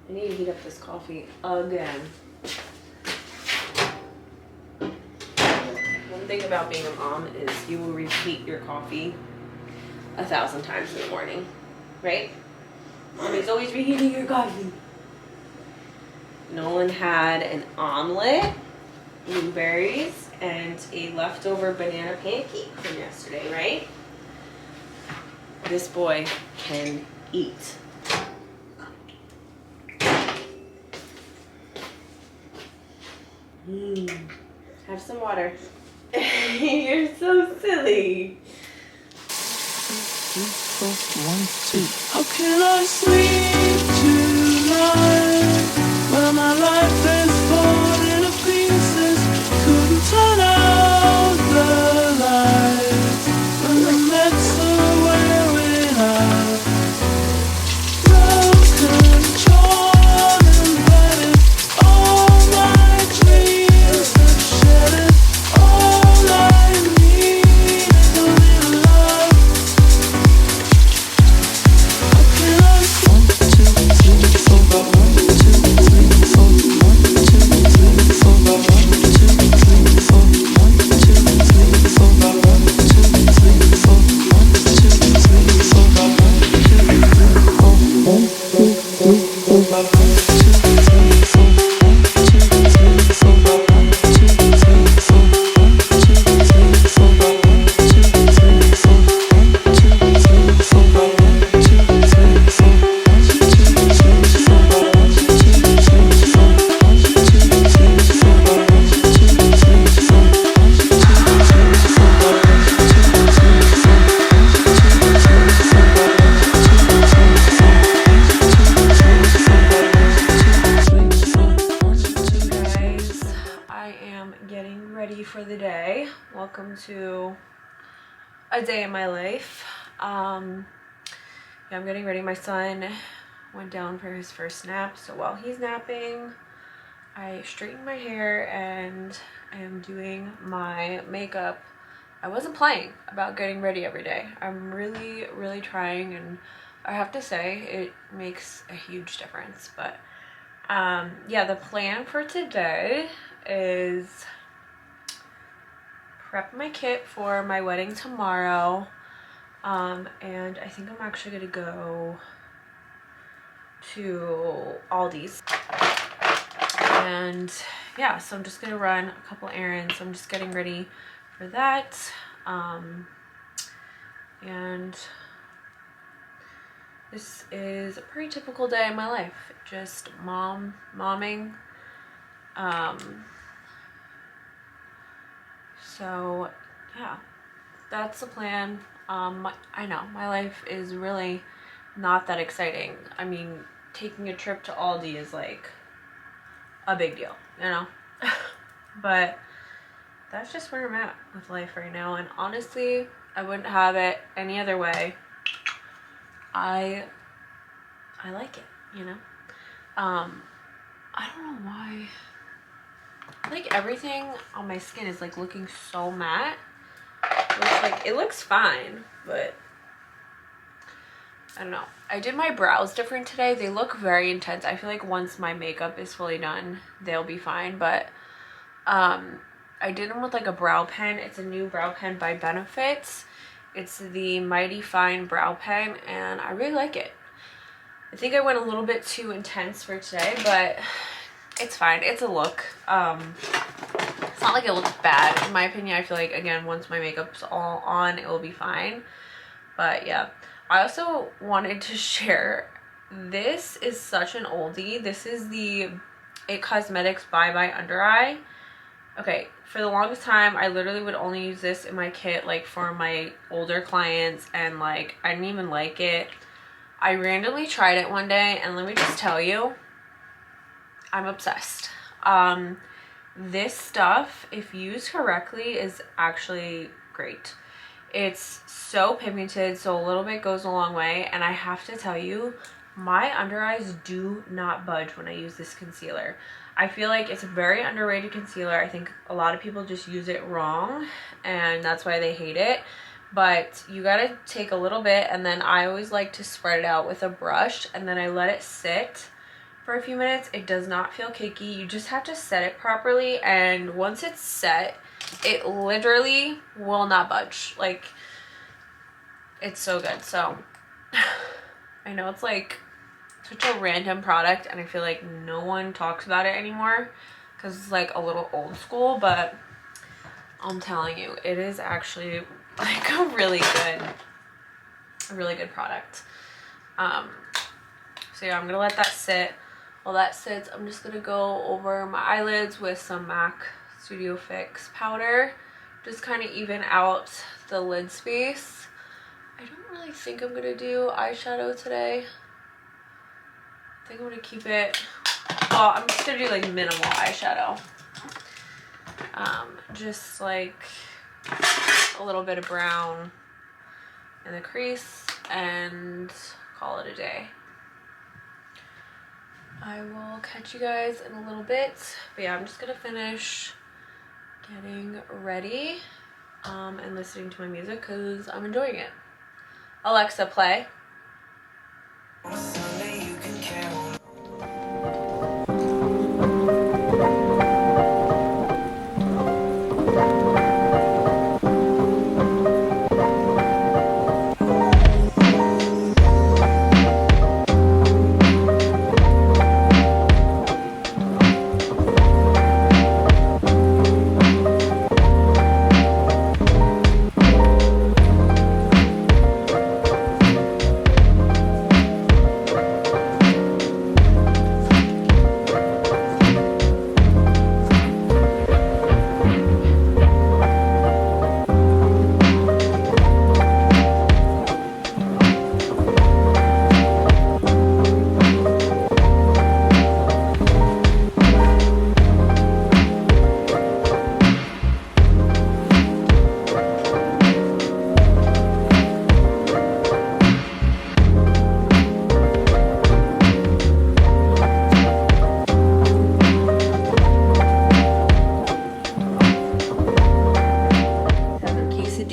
I need to heat up this coffee again. One thing about being a mom is you will reheat your coffee 1,000 times in the morning, right? Mommy's always reheating your coffee. Nolan had an omelet, blueberries, and a leftover banana pancake from yesterday, right? This boy can eat. Have some water. You're so silly. 3, 4, 1, 2. How can I sleep tonight when my life is falling to pieces? Couldn't turn out the lights when the nets are wearing out. Love control invited all my dreams have shattered. All I need is a little love. How can I 1, 2, 3, 4, 1, 2, 3, 4, 1, 2, 3, 4, 1, 2, 3, 4, 1, 2, 3, 4, 1, 2, 3, 4, 1, 2, 3, 4, 1, For the day. Welcome to a day in my life. Yeah, I'm getting ready. My son went down for his first nap, so while he's napping, I straightened my hair and I am doing my makeup. I wasn't playing about getting ready every day. I'm really trying, and I have to say it makes a huge difference. But yeah, the plan for today is prep my kit for my wedding tomorrow, and I think I'm actually gonna go to Aldi's, and yeah, so I'm just gonna run a couple errands. I'm just getting ready for that, and this is a pretty typical day in my life, just momming. So yeah, that's the plan. I know my life is really not that exciting. I mean, taking a trip to Aldi is like a big deal, you know? But that's just where I'm at with life right now, and honestly, I wouldn't have it any other way. I like it, you know? I don't know why. Like everything on my skin is like looking so matte. It looks fine, but I don't know. I did my brows different today. They look very intense. I feel like once my makeup is fully done, they'll be fine. But I did them with like a brow pen. It's a new brow pen by Benefits. It's the Mighty Fine brow pen, and I really like it. I think I went a little bit too intense for today, but it's fine. It's a look. It's not like it looks bad. In my opinion, I feel like, again, once my makeup's all on, it will be fine. But yeah, I also wanted to share, this is such an oldie. This is the It Cosmetics Bye Bye Under Eye. Okay, for the longest time, I literally would only use this in my kit, like, for my older clients, and, like, I didn't even like it. I randomly tried it one day, and let me just tell you, I'm obsessed. This stuff, if used correctly, is actually great. It's so pigmented, so a little bit goes a long way, and I have to tell you, my under eyes do not budge when I use this concealer. I feel like it's a very underrated concealer. I think a lot of people just use it wrong, and that's why they hate it. But you gotta take a little bit, and then I always like to spread it out with a brush, and then I let it sit for a few minutes. It does not feel cakey. You just have to set it properly, and once it's set, it literally will not budge. Like, it's so good. So I know it's like such a random product, and I feel like no one talks about it anymore because it's like a little old school, but I'm telling you, it is actually like a really good product. So yeah, I'm gonna let that sit. While that sits, I'm just gonna go over my eyelids with some MAC Studio Fix powder, just kind of even out the lid space. I don't really think I'm gonna do eyeshadow today. I think I'm gonna keep it, well, I'm just gonna do like minimal eyeshadow. Just like a little bit of brown in the crease and call it a day. I will catch you guys in a little bit, but yeah, I'm just gonna finish getting ready and listening to my music because I'm enjoying it. Alexa, play.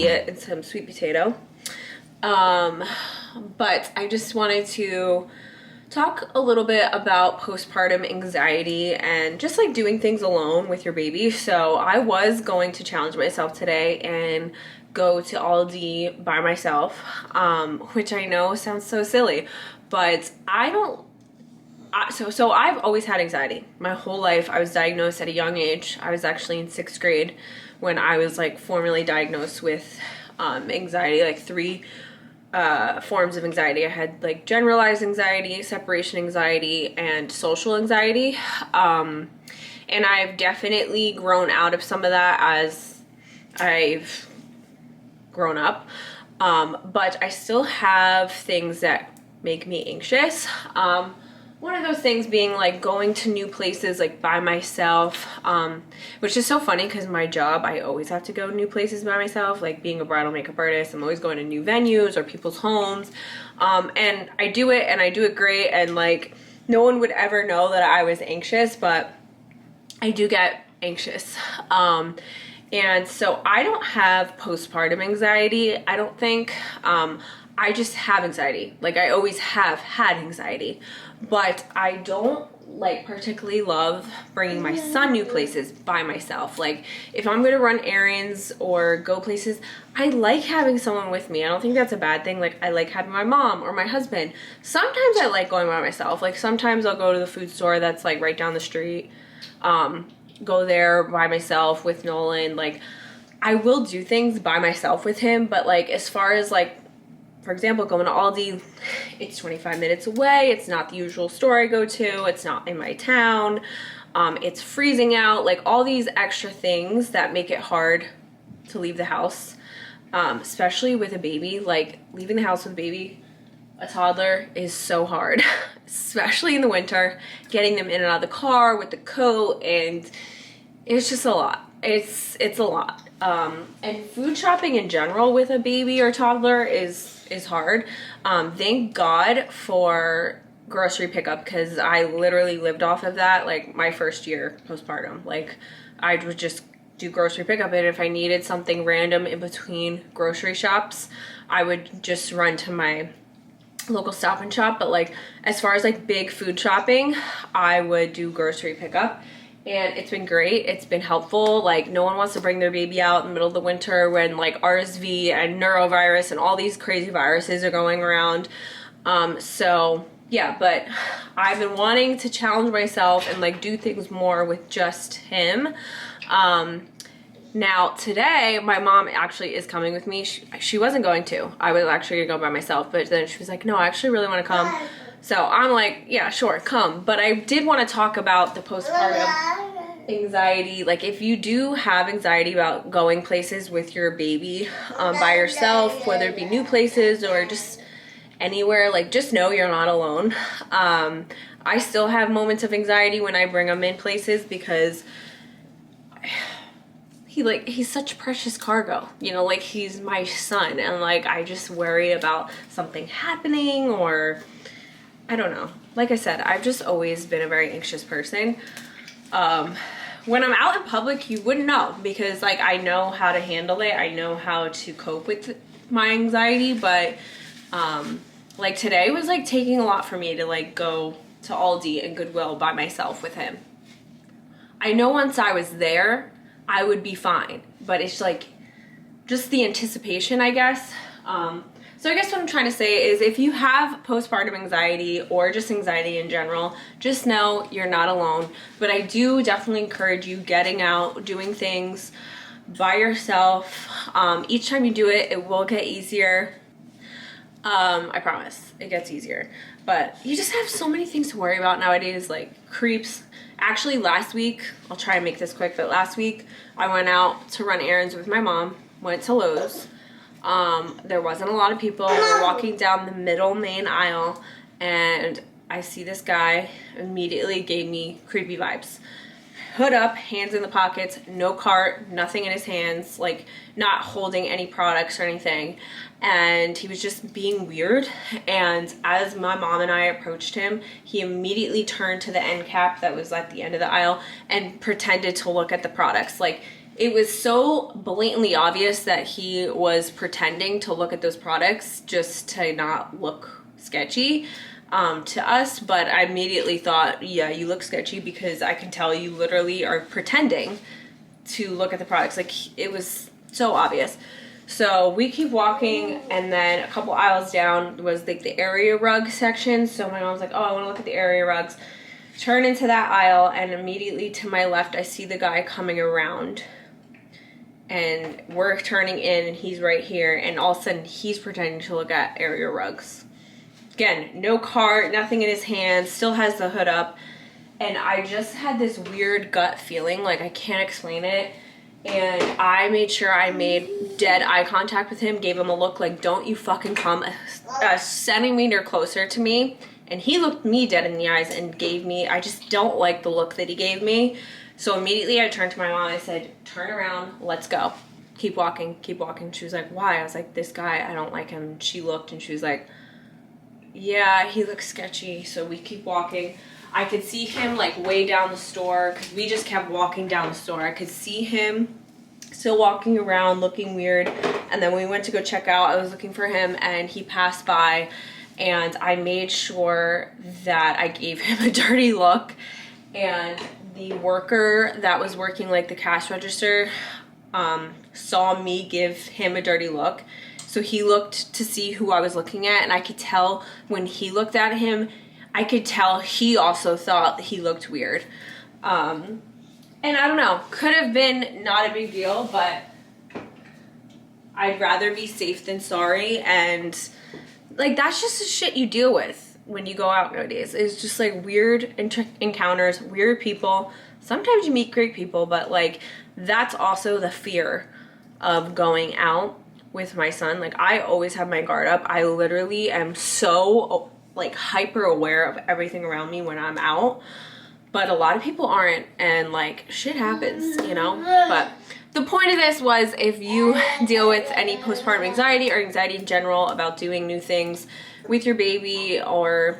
And some sweet potato, but I just wanted to talk a little bit about postpartum anxiety and just like doing things alone with your baby. So I was going to challenge myself today and go to Aldi by myself, which I know sounds so silly, but so I've always had anxiety my whole life. I was diagnosed at a young age. I was actually in 6th grade when I was like formally diagnosed with anxiety, like 3 forms of anxiety. I had like generalized anxiety, separation anxiety, and social anxiety. And I've definitely grown out of some of that as I've grown up. But I still have things that make me anxious. One of those things being like going to new places like by myself, which is so funny because my job, I always have to go to new places by myself. Like being a bridal makeup artist, I'm always going to new venues or people's homes, and I do it great, and like no one would ever know that I was anxious, but I do get anxious. And so I don't have postpartum anxiety, I don't think. I just have anxiety. Like I always have had anxiety, but I don't like particularly love bringing my son new places by myself. Like if I'm gonna run errands or go places, I like having someone with me. I don't think that's a bad thing. Like I like having my mom or my husband. Sometimes I like going by myself. Like sometimes I'll go to the food store that's like right down the street, go there by myself with Nolan. Like I will do things by myself with him, but like as far as like, for example, going to Aldi, it's 25 minutes away. It's not the usual store I go to. It's not in my town. It's freezing out. Like all these extra things that make it hard to leave the house, especially with a baby. Like leaving the house with a baby, a toddler, is so hard, especially in the winter. Getting them in and out of the car with the coat, and it's just a lot. It's a lot. And food shopping in general with a baby or toddler is hard. Thank God for grocery pickup, because I literally lived off of that like my first year postpartum. Like I would just do grocery pickup, and if I needed something random in between grocery shops, I would just run to my local Stop and Shop, but like as far as like big food shopping, I would do grocery pickup. And it's been great. It's been helpful. Like no one wants to bring their baby out in the middle of the winter when like RSV and neurovirus and all these crazy viruses are going around. So yeah, but I've been wanting to challenge myself and like do things more with just him. Now today my mom actually is coming with me. She wasn't going to. I was actually gonna go by myself, but then she was like, no, I actually really want to come. So I'm like, yeah, sure, come. But I did want to talk about the postpartum anxiety. Like if you do have anxiety about going places with your baby by yourself, whether it be new places or just anywhere, like just know you're not alone. I still have moments of anxiety when I bring him in places because he's such precious cargo, you know, like he's my son, and like I just worry about something happening, or I don't know. Like I said, I've just always been a very anxious person. When I'm out in public, you wouldn't know because like I know how to handle it. I know how to cope with my anxiety, but like today was like taking a lot for me to like go to Aldi and Goodwill by myself with him. I know once I was there, I would be fine, but it's like just the anticipation, I guess. So I guess what I'm trying to say is if you have postpartum anxiety or just anxiety in general, just know you're not alone. But I do definitely encourage you getting out, doing things by yourself. Each time you do it, it will get easier. I promise it gets easier, but you just have so many things to worry about nowadays, like creeps. Actually last week, I'll try and make this quick, but last week I went out to run errands with my mom, went to Lowe's. There wasn't a lot of people. We're walking down the middle main aisle and I see this guy, immediately gave me creepy vibes. Hood up, hands in the pockets, no cart, nothing in his hands, like not holding any products or anything. And he was just being weird. And as my mom and I approached him, he immediately turned to the end cap that was at the end of the aisle and pretended to look at the products. Like it was so blatantly obvious that he was pretending to look at those products just to not look sketchy to us. But I immediately thought, yeah, you look sketchy because I can tell you literally are pretending to look at the products. Like it was so obvious. So we keep walking, and then a couple aisles down was like the area rug section. So my mom's like, oh, I want to look at the area rugs. Turn into that aisle, and immediately to my left, I see the guy coming around. And we're turning in, and he's right here, and all of a sudden, he's pretending to look at area rugs. Again, no cart, nothing in his hands, still has the hood up. And I just had this weird gut feeling, like I can't explain it. And I made sure I made dead eye contact with him, gave him a look like, don't you fucking come a centimeter closer to me. And he looked me dead in the eyes and gave me, I just don't like the look that he gave me. So immediately I turned to my mom and I said, turn around, let's go. Keep walking, keep walking. She was like, why? I was like, this guy, I don't like him. She looked and she was like, yeah, he looks sketchy. So we keep walking. I could see him like way down the store because we just kept walking down the store. I could see him still walking around looking weird. And then when we went to go check out, I was looking for him and he passed by, and I made sure that I gave him a dirty look. And the worker that was working like the cash register saw me give him a dirty look. So he looked to see who I was looking at, and I could tell when he looked at him, I could tell he also thought he looked weird. And I don't know, could have been not a big deal, but I'd rather be safe than sorry. And like, that's just the shit you deal with when you go out nowadays. It's just like weird encounters, weird people. Sometimes you meet great people, but like, that's also the fear of going out with my son. Like, I always have my guard up. I literally am so like hyper aware of everything around me when I'm out, but a lot of people aren't, and like shit happens, you know. But the point of this was, if you deal with any postpartum anxiety or anxiety in general about doing new things with your baby or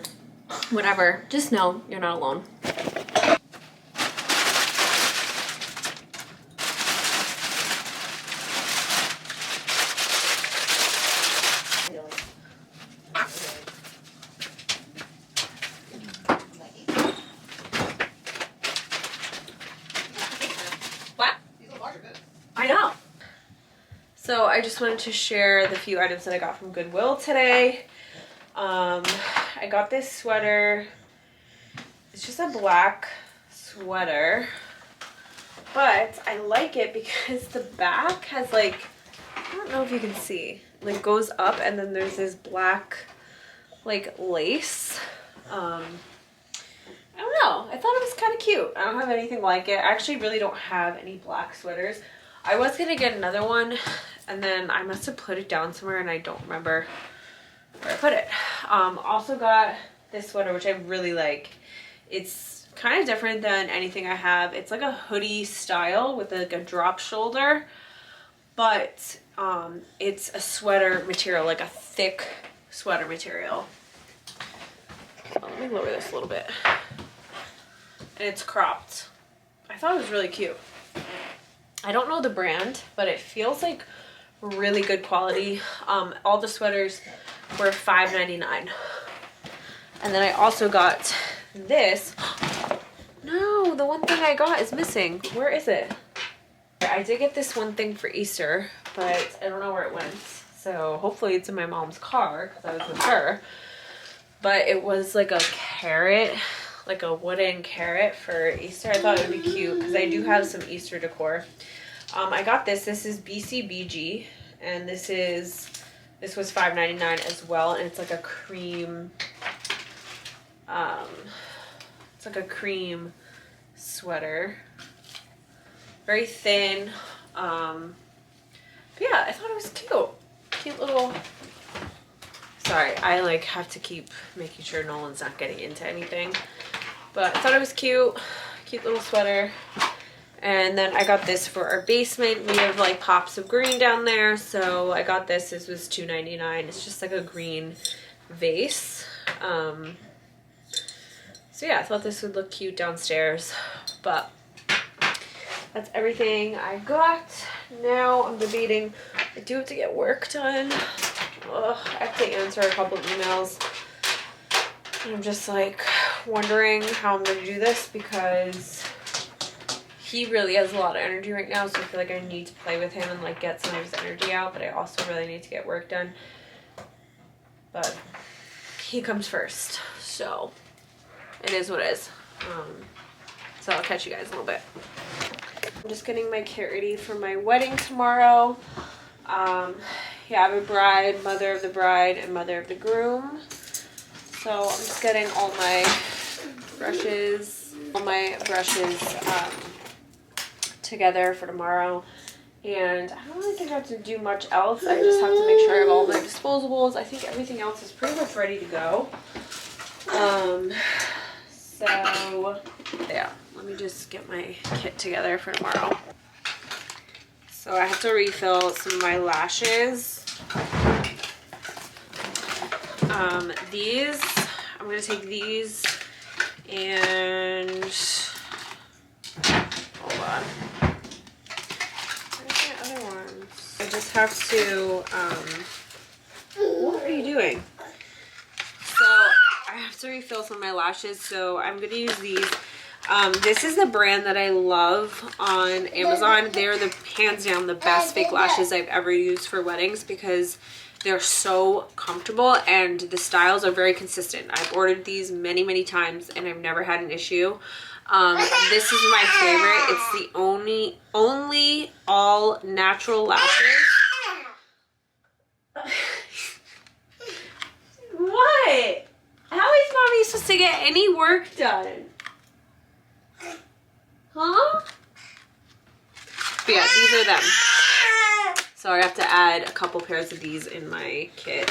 whatever, just know you're not alone. So I just wanted to share the few items that I got from Goodwill today. I got this sweater. It's just a black sweater, but I like it because the back has like, I don't know if you can see, like goes up and then there's this black like lace. I don't know. I thought it was kind of cute. I don't have anything like it. I actually really don't have any black sweaters. I was going to get another one and then I must have put it down somewhere and I don't remember where I put it. Also got this sweater, which I really like. It's kind of different than anything I have. It's like a hoodie style with like a drop shoulder, but it's a sweater material, like a thick sweater material. So let me lower this a little bit. And it's cropped. I thought it was really cute. I don't know the brand, but it feels like really good quality. All the sweaters were $5.99. And then I also got this. No, the one thing I got is missing. Where is it? I did get this one thing for Easter, but I don't know where it went. So hopefully it's in my mom's car because I was with her. But it was like a carrot, like a wooden carrot for Easter. I thought it would be cute because I do have some Easter decor. I got this. This is BCBG, and this was $5.99 as well, and it's like a cream. It's like a cream sweater, very thin. But yeah, I thought it was cute little. Sorry, I like have to keep making sure Nolan's not getting into anything. But I thought it was cute little sweater. And then I got this for our basement. We have like pops of green down there, so I got this. This was $2.99. It's just like a green vase. So yeah, I thought this would look cute downstairs. But that's everything I got. Now I'm debating. I do have to get work done. Ugh, I have to answer a couple of emails. And I'm just like wondering how I'm gonna do this because he really has a lot of energy right now, so I feel like I need to play with him and like get some of his energy out, but I also really need to get work done. But he comes first, so it is what it is. So I'll catch you guys in a little bit. I'm just getting my kit ready for my wedding tomorrow. Yeah, I have a bride, mother of the bride, and mother of the groom. So I'm just getting all my brushes together for tomorrow. And I don't really think I have to do much else. I just have to make sure I have all my disposables. I think everything else is pretty much ready to go. So yeah, let me just get my kit together for tomorrow. So I have to refill some of my lashes. These, I'm going to take these and, hold on. Where's my other ones? I just have to, what are you doing? So I have to refill some of my lashes, so I'm going to use these. This is the brand that I love on Amazon. They're the hands down the best fake lashes I've ever used for weddings because they're so comfortable and the styles are very consistent. I've ordered these many times and I've never had an issue. This is my favorite. It's the only all natural lashes. What? How is mommy supposed to get any work done? Huh? But yeah, these are them. So I have to add a couple pairs of these in my kit.